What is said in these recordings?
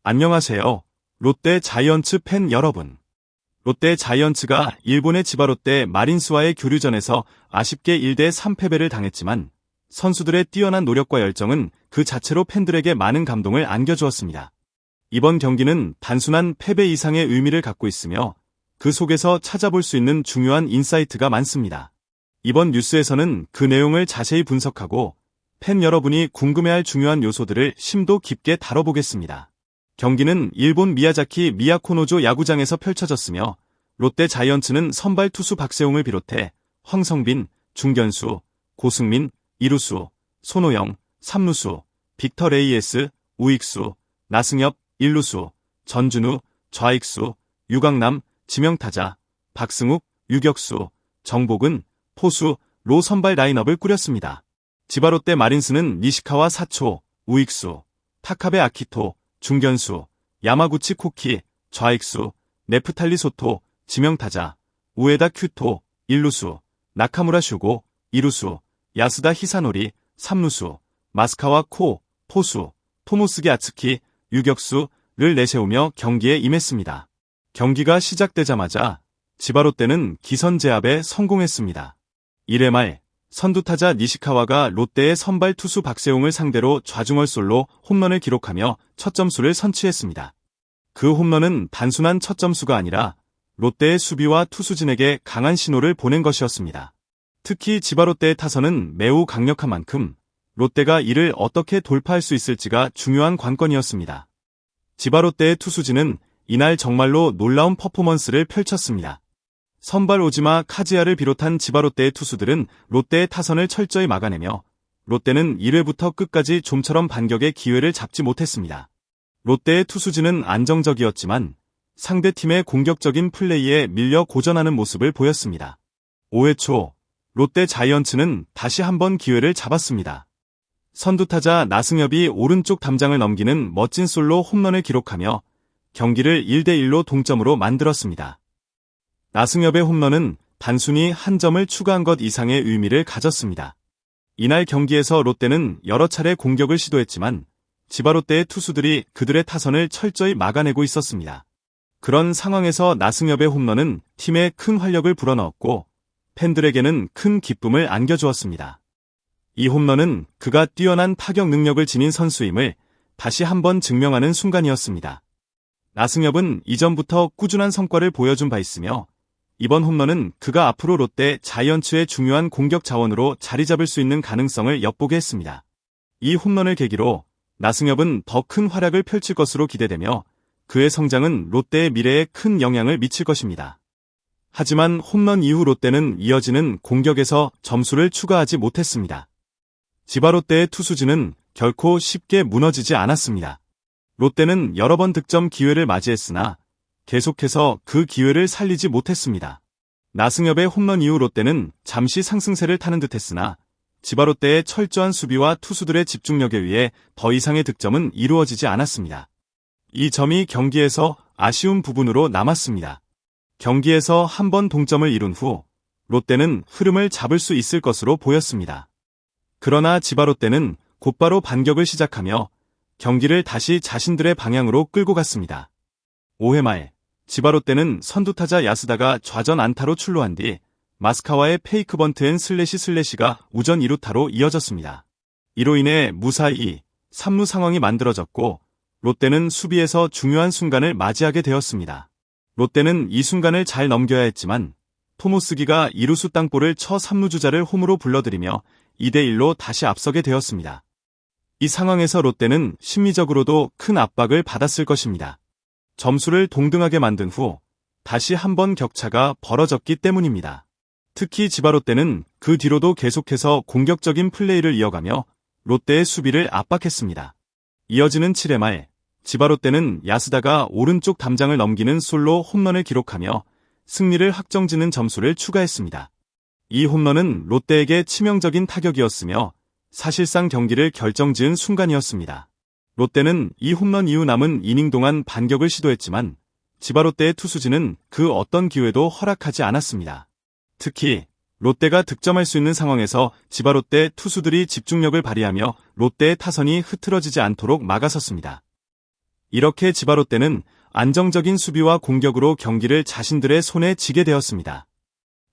안녕하세요. 롯데 자이언츠 팬 여러분. 롯데 자이언츠가 일본의 지바롯데 마린스와의 교류전에서 아쉽게 1대3 패배를 당했지만 선수들의 뛰어난 노력과 열정은 그 자체로 팬들에게 많은 감동을 안겨주었습니다. 이번 경기는 단순한 패배 이상의 의미를 갖고 있으며 그 속에서 찾아볼 수 있는 중요한 인사이트가 많습니다. 이번 뉴스에서는 그 내용을 자세히 분석하고 팬 여러분이 궁금해할 중요한 요소들을 심도 깊게 다뤄보겠습니다. 경기는 일본 미야자키 미야코노조 야구장에서 펼쳐졌으며 롯데 자이언츠는 선발 투수 박세웅을 비롯해 황성빈, 중견수, 고승민, 이루수, 손호영, 삼루수, 빅터 레이에스, 우익수, 나승엽, 일루수, 전준우, 좌익수, 유강남, 지명타자, 박승욱, 유격수, 정복은, 포수,로 선발 라인업을 꾸렸습니다. 지바롯데 마린스는 니시카와 사초, 우익수, 타카베 아키토, 중견수, 야마구치 코키, 좌익수, 네프탈리 소토, 지명타자, 우에다 큐토, 일루수, 나카무라 슈고, 이루수, 야스다 히사노리, 삼루수, 마스카와 코, 포수, 토모스기 아츠키, 유격수를 내세우며 경기에 임했습니다. 경기가 시작되자마자 지바롯데는 기선 제압에 성공했습니다. 1회 말 선두타자 니시카와가 롯데의 선발 투수 박세웅을 상대로 좌중얼솔로 홈런을 기록하며 첫 점수를 선취했습니다. 그 홈런은 단순한 첫 점수가 아니라 롯데의 수비와 투수진에게 강한 신호를 보낸 것이었습니다. 특히 지바롯데의 타선은 매우 강력한 만큼 롯데가 이를 어떻게 돌파할 수 있을지가 중요한 관건이었습니다. 지바롯데의 투수진은 이날 정말로 놀라운 퍼포먼스를 펼쳤습니다. 선발 오지마 카즈야를 비롯한 지바롯데의 투수들은 롯데의 타선을 철저히 막아내며 롯데는 1회부터 끝까지 좀처럼 반격의 기회를 잡지 못했습니다. 롯데의 투수진은 안정적이었지만 상대팀의 공격적인 플레이에 밀려 고전하는 모습을 보였습니다. 5회 초 롯데 자이언츠는 다시 한번 기회를 잡았습니다. 선두타자 나승엽이 오른쪽 담장을 넘기는 멋진 솔로 홈런을 기록하며 경기를 1대1로 동점으로 만들었습니다. 나승엽의 홈런은 단순히 한 점을 추가한 것 이상의 의미를 가졌습니다. 이날 경기에서 롯데는 여러 차례 공격을 시도했지만 지바롯데의 투수들이 그들의 타선을 철저히 막아내고 있었습니다. 그런 상황에서 나승엽의 홈런은 팀에 큰 활력을 불어넣었고 팬들에게는 큰 기쁨을 안겨주었습니다. 이 홈런은 그가 뛰어난 타격 능력을 지닌 선수임을 다시 한번 증명하는 순간이었습니다. 나승엽은 이전부터 꾸준한 성과를 보여준 바 있으며 이번 홈런은 그가 앞으로 롯데 자이언츠의 중요한 공격 자원으로 자리 잡을 수 있는 가능성을 엿보게 했습니다. 이 홈런을 계기로 나승엽은 더 큰 활약을 펼칠 것으로 기대되며 그의 성장은 롯데의 미래에 큰 영향을 미칠 것입니다. 하지만 홈런 이후 롯데는 이어지는 공격에서 점수를 추가하지 못했습니다. 지바롯데의 투수진은 결코 쉽게 무너지지 않았습니다. 롯데는 여러 번 득점 기회를 맞이했으나 계속해서 그 기회를 살리지 못했습니다. 나승엽의 홈런 이후 롯데는 잠시 상승세를 타는 듯했으나 지바롯데의 철저한 수비와 투수들의 집중력에 의해 더 이상의 득점은 이루어지지 않았습니다. 이 점이 경기에서 아쉬운 부분으로 남았습니다. 경기에서 한 번 동점을 이룬 후 롯데는 흐름을 잡을 수 있을 것으로 보였습니다. 그러나 지바롯데는 곧바로 반격을 시작하며 경기를 다시 자신들의 방향으로 끌고 갔습니다. 5회 말 지바롯데는 선두타자 야스다가 좌전 안타로 출루한 뒤 마스카와의 페이크 번트앤 슬래시가 우전 2루타로 이어졌습니다. 이로 인해 무사히 3루 상황이 만들어졌고 롯데는 수비에서 중요한 순간을 맞이하게 되었습니다. 롯데는 이 순간을 잘 넘겨야 했지만 토모스기가 이루수 땅볼을 쳐 3루 주자를 홈으로 불러들이며 2대1로 다시 앞서게 되었습니다. 이 상황에서 롯데는 심리적으로도 큰 압박을 받았을 것입니다. 점수를 동등하게 만든 후 다시 한번 격차가 벌어졌기 때문입니다. 특히 지바롯데는 그 뒤로도 계속해서 공격적인 플레이를 이어가며 롯데의 수비를 압박했습니다. 이어지는 7회 말 지바롯데는 야스다가 오른쪽 담장을 넘기는 솔로 홈런을 기록하며 승리를 확정짓는 점수를 추가했습니다. 이 홈런은 롯데에게 치명적인 타격이었으며 사실상 경기를 결정지은 순간이었습니다. 롯데는 이 홈런 이후 남은 이닝 동안 반격을 시도했지만 지바롯데의 투수진은 그 어떤 기회도 허락하지 않았습니다. 특히 롯데가 득점할 수 있는 상황에서 지바롯데 투수들이 집중력을 발휘하며 롯데의 타선이 흐트러지지 않도록 막아섰습니다. 이렇게 지바롯데는 안정적인 수비와 공격으로 경기를 자신들의 손에 쥐게 되었습니다.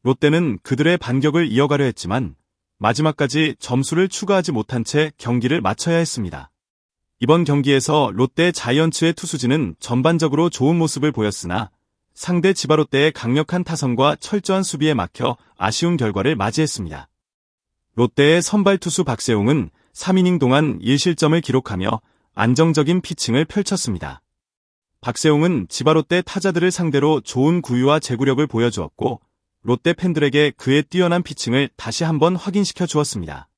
롯데는 그들의 반격을 이어가려 했지만 마지막까지 점수를 추가하지 못한 채 경기를 마쳐야 했습니다. 이번 경기에서 롯데 자이언츠의 투수진은 전반적으로 좋은 모습을 보였으나 상대 지바롯데의 강력한 타선과 철저한 수비에 막혀 아쉬운 결과를 맞이했습니다. 롯데의 선발 투수 박세웅은 3이닝 동안 1실점을 기록하며 안정적인 피칭을 펼쳤습니다. 박세웅은 지바롯데 타자들을 상대로 좋은 구위와 제구력을 보여주었고 롯데 팬들에게 그의 뛰어난 피칭을 다시 한번 확인시켜 주었습니다.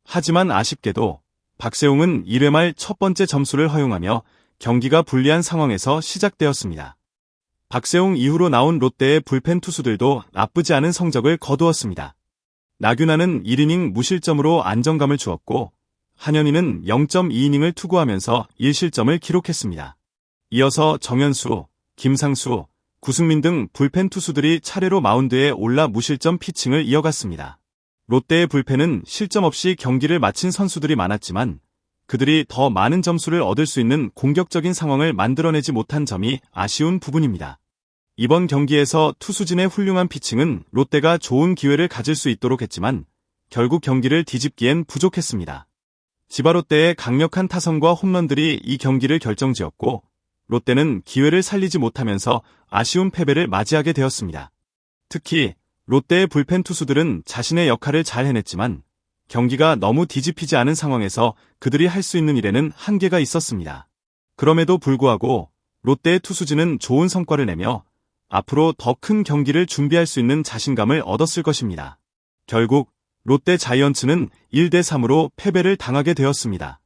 하지만 아쉽게도 박세웅은 1회 말 첫 번째 점수를 허용하며 경기가 불리한 상황에서 시작되었습니다. 박세웅 이후로 나온 롯데의 불펜 투수들도 나쁘지 않은 성적을 거두었습니다. 나균아는 1이닝 무실점으로 안정감을 주었고 한현희는 0.2이닝을 투구하면서 1실점을 기록했습니다. 이어서 정현수, 김상수, 구승민 등 불펜 투수들이 차례로 마운드에 올라 무실점 피칭을 이어갔습니다. 롯데의 불펜은 실점 없이 경기를 마친 선수들이 많았지만 그들이 더 많은 점수를 얻을 수 있는 공격적인 상황을 만들어내지 못한 점이 아쉬운 부분입니다. 이번 경기에서 투수진의 훌륭한 피칭은 롯데가 좋은 기회를 가질 수 있도록 했지만 결국 경기를 뒤집기엔 부족했습니다. 지바롯데의 강력한 타선과 홈런들이 이 경기를 결정지었고 롯데는 기회를 살리지 못하면서 아쉬운 패배를 맞이하게 되었습니다. 특히 롯데의 불펜 투수들은 자신의 역할을 잘 해냈지만 경기가 너무 뒤집히지 않은 상황에서 그들이 할 수 있는 일에는 한계가 있었습니다. 그럼에도 불구하고 롯데의 투수진은 좋은 성과를 내며 앞으로 더 큰 경기를 준비할 수 있는 자신감을 얻었을 것입니다. 결국 롯데 자이언츠는 1대3으로 패배를 당하게 되었습니다.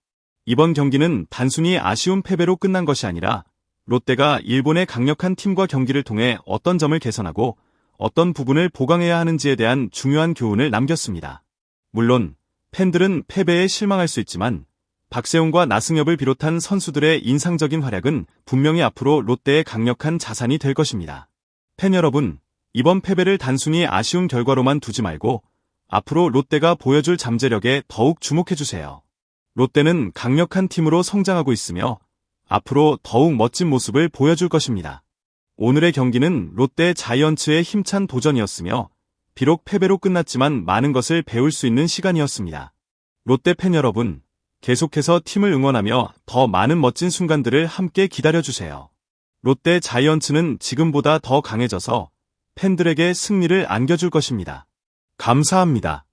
이번 경기는 단순히 아쉬운 패배로 끝난 것이 아니라 롯데가 일본의 강력한 팀과 경기를 통해 어떤 점을 개선하고 어떤 부분을 보강해야 하는지에 대한 중요한 교훈을 남겼습니다. 물론 팬들은 패배에 실망할 수 있지만 박세웅과 나승엽을 비롯한 선수들의 인상적인 활약은 분명히 앞으로 롯데의 강력한 자산이 될 것입니다. 팬 여러분, 이번 패배를 단순히 아쉬운 결과로만 두지 말고 앞으로 롯데가 보여줄 잠재력에 더욱 주목해주세요. 롯데는 강력한 팀으로 성장하고 있으며 앞으로 더욱 멋진 모습을 보여줄 것입니다. 오늘의 경기는 롯데 자이언츠의 힘찬 도전이었으며 비록 패배로 끝났지만 많은 것을 배울 수 있는 시간이었습니다. 롯데 팬 여러분, 계속해서 팀을 응원하며 더 많은 멋진 순간들을 함께 기다려주세요. 롯데 자이언츠는 지금보다 더 강해져서 팬들에게 승리를 안겨줄 것입니다. 감사합니다.